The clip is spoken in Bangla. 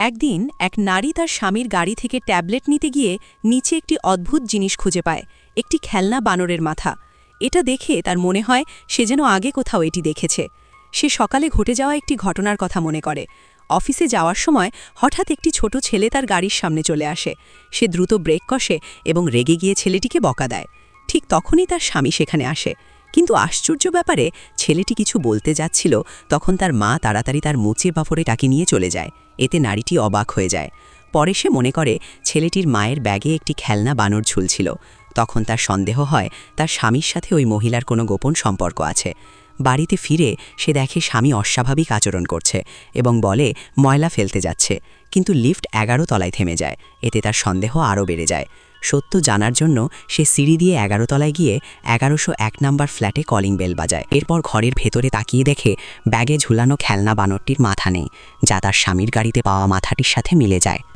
একদিন এক নারী তার স্বামীর গাড়ি থেকে ট্যাবলেট নিতে গিয়ে নিচে একটি অদ্ভুত জিনিস খুঁজে পায়, একটি খেলনা বানরের মাথা। এটা দেখে তার মনে হয় সে যেন আগে কোথাও এটি দেখেছে। সে সকালে ঘটে যাওয়া একটি ঘটনার কথা মনে করে। অফিসে যাওয়ার সময় হঠাৎ একটি ছোট ছেলে তার গাড়ির সামনে চলে আসে। সে দ্রুত ব্রেক কষে এবং রেগে গিয়ে ছেলেটিকে বকা দেয়। ঠিক তখনই তার স্বামী সেখানে আসে। কিন্তু আশ্চর্য ব্যাপারে, ছেলেটি কিছু বলতে যাচ্ছিল তখন তার মা তাড়াতাড়ি তার মুচে বাফরে টাকি নিয়ে চলে যায়। এতে নারীটি অবাক হয়ে যায়। পরে সে মনে করে ছেলেটির মায়ের ব্যাগে একটি খেলনা বানর ঝুলছিল। তখন তার সন্দেহ হয় তার স্বামীর সাথে ওই মহিলার কোনো গোপন সম্পর্ক আছে। বাড়িতে ফিরে সে দেখে স্বামী অস্বাভাবিক আচরণ করছে এবং বলে ময়লা ফেলতে যাচ্ছে, কিন্তু লিফট 11 তলায় থেমে যায়। এতে তার সন্দেহ আরও বেড়ে যায়। সত্য জানার জন্য সে সিঁড়ি দিয়ে 11 তলায় গিয়ে 1101 নাম্বার ফ্ল্যাটে কলিং বেল বাজায়। এরপর ঘরের ভেতরে তাকিয়ে দেখে ব্যাগে ঝুলানো খেলনা বানরটির মাথা নেই, যা তার স্বামীর গাড়িতে পাওয়া মাথাটির সাথে মিলে যায়।